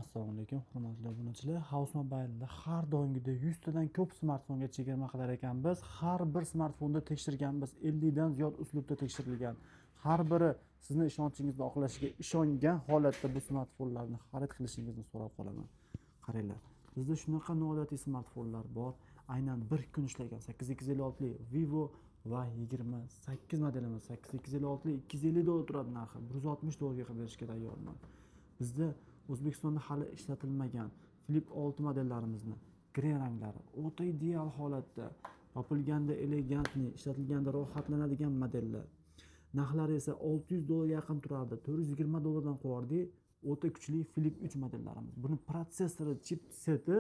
Assalomu alaykum hurmatli obunachilar. House Mobile'da har doimgidek 100 tadan ko'p smartfonga chegirma qilar ekanmiz. Har bir smartfonni tekshirganmiz. 50 dan ziyod uslubda tekshirilgan. Har biri sizni ishonchingizni oqlashiga ishongan holatda bu smartfonlarni xarid qilishingizni so'rab qolaman. Qaranglar. Bizda shunaqa noodatiy smartfonlar bor. Aynan 1 kun ishlagan 8256 Vivo va 28 modelimiz 8256 250 dollar turadi narxi. 160 dollarga qilib berishga tayyorman. Bizda O'zbekistonda hali ishlatilmagan Flip 6 modellarimizni gre ranglari o'ta ideal holatda, topilganda elegantni, ishlatilganda rohatlanadigan modellar. Narxlari esa 600 dollarga yaqin turardi. 420 dollardan qo'yardik. O'ta kuchli Flip 3 modellarimiz. Buni protsessori, chipseti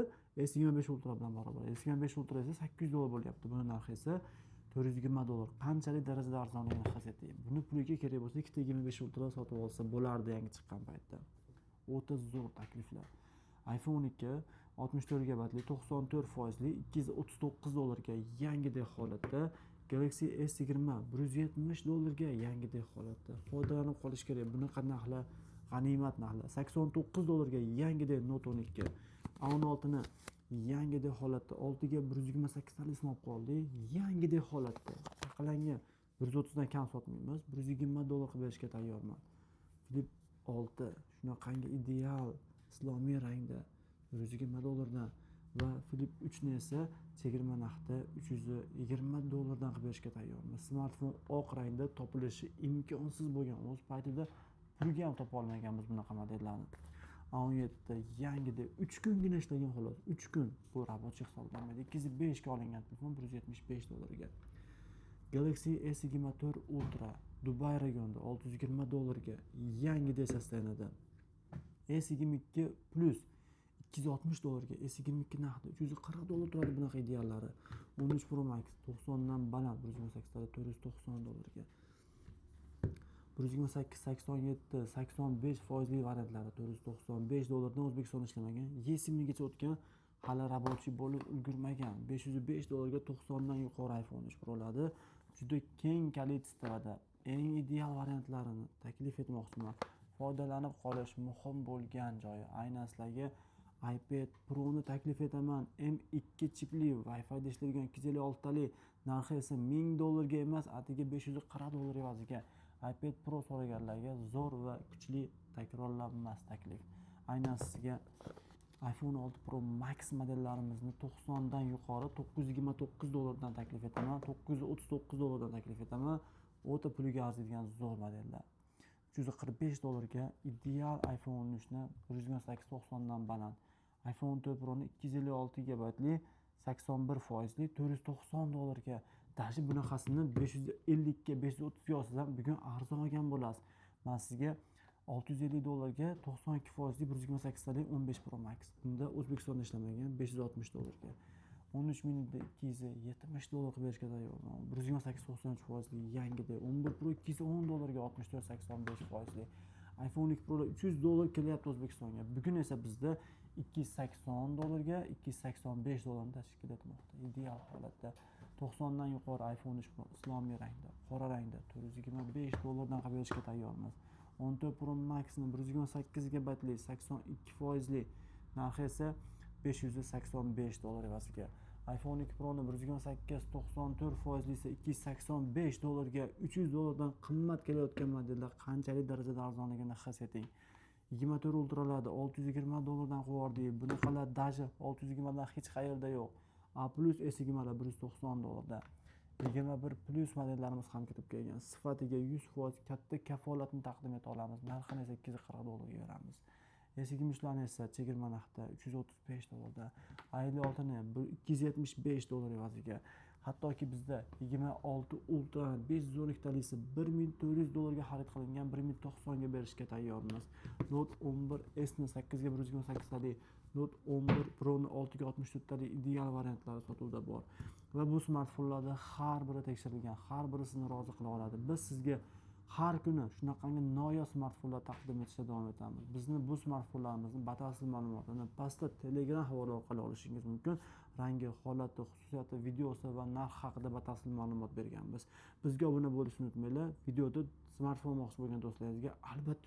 S25 Ultra bilan barobar. S25 Ultra esa 800 dollar bo'lyapti. Buni narxi esa 420 dollar. Qanchalik darajada arzonligini his eting. Buni puliga kerak bo'lsa, ikkita 25 Ultra sotib olsa bo'lardi yangi chiqqan paytda. O'ta zo'r takliflar. iPhone 2 64 GB 94% 239 dollarga yangidek holatda, Galaxy S20 170 dollarga yangidek holatda foydalanib qolish kerak. Bunaqa narxlar g'animat narxlar. 89 dollarga yangidek Note 12, A16 ni yangidek holatda 6 ga 128 talik sinab qoldik. Yangidek holatda saqlangan 130 dan kam sotmaymiz. 120 dollar qilib berishga tayyorman. Flip 6 shunaqangi ideal islomiy rangda 120 dollardan va Flip 3 ni esa chegirma narxda 320 dollardan qilib berishga tayyormiz. Smartfon oq rangda topilishi imkonsiz bo'lgan. O'z paytida pulga ham topa olmaganmiz bunaqa modellarni. A17 yangida 3 kungina ishlagan xolos. 3 kun bu rabochiy hisoblanmaydi. 205 ga olingan telefon 175 dollarga. Galaxy S24 Ultra Dubay regionida 620 dollarga yangidek saslanadi. S22 Plus 260 dollarga, S22 narxi 340 dollar turadi bunaqa ideallari. 13 Pro Max 90 dan baland 128 ta 490 dollarga. 128, 87, 85% variantlari 495 dollardan O'zbekistonda ishlamagan. Y-SIMgacha o'tgan, hali rabochiy bo'lib ulgurmagan. 505 dollarga 90 dan yuqori iPhone 3 Pro'ladi. Juda keng kolleksiyada eng ideal variantlarini taklif etmoqchiman. Foydalanib qolish muhim bo'lgan joyi. Aynan sizlarga iPad Pro ni taklif etaman. M2 chipli Wi-Fi da ishlaydigan 256 talik, narxi esa 1000 dollarga emas, atiga 540 dollar evaziga iPad Pro so'raganlarga zo'r va kuchli takrorlanmas taklif. Aynan sizga iPhone 6 Pro Max modellarimizni 90 dan yuqori 929 dollardan taklif etaman, 939 dollardan taklif etaman. O'ta puliga arziydigan zo'r modellar. 345 dollarga ideal iPhone 13 ni 128-90 dan baland, iPhone 4 Pro ni 256 GB li 81% 490 dollarga. Dashi bunaqasini 550 ga 530 ga olsam bugun arzon olgan bo'lasiz. Men sizga 650 dollarga 92% 128 talik 15 Pro Max. Bunda O'zbekistonda ishlamagan 560 dollarga. 13 mingda 270 dollar qilib berishga tayyorman. 128-93% yangida. 11 Pro 210 dollarga 64-85%. iPhone 2 Pro 300 dollar kelyapti O'zbekistonga. Bugun esa bizda 280 dollarga 285 dollarni tashkil etmoqda. Ideal holatda 90 dan yuqori iPhone 3 Pro islomiy rangda, qora rangda 425 dollardan qilib berishga tayyormiz. 14 Pro Max ni 128 GB li 82% narxi esa 585 dollar evaziga. iPhone 2 Pro ni 128 94% esa 285 dollarga 300 dollardan qimmat kelayotgan modellar qanchalik darajada arzonligini his eting. 24 Ultralarda 620 dollardan qo'yardik. Bunaqalar dashi 620 dan hech qayerda yo'q. A+ S20 lar 190 dollarda. 21 Plus modellarimiz ham kirib kelgan. Sifatiga 100% katta kafolatni taqdim eta olamiz. Narxini esa 240 dollarga beramiz. S23 larni esa chegirma narxda 335 dollarda, A56 ni 275 dollar evaziga. Hattoki bizda 26 Ultra 512 talisi 1400 dollarga xarid qilingan 1090 ga berishga tayyormiz. Note 11 S ni 8 ga 128 talik, Note 11 Pro ni 6 ga 64 talik ideal variantlari sotuvda bor. Va bu smartfonlarda har biri tekshirilgan, har biri sizni rozi qila oladi. Biz sizga har kuni shunaqangi noyob smartfonlar taqdim etishda davom etamiz. Bizni bu smartfonlarimizni batafsil ma'lumotini pastda Telegram havoli orqali olishingiz mumkin. Rangi, holati, xususiyati, videosi va narx haqida batafsil ma'lumot berganmiz. Bizga obuna bo'lishni unutmanglar. Videoda smartfon olmoqchi bo'lgan do'stlaringizga albatta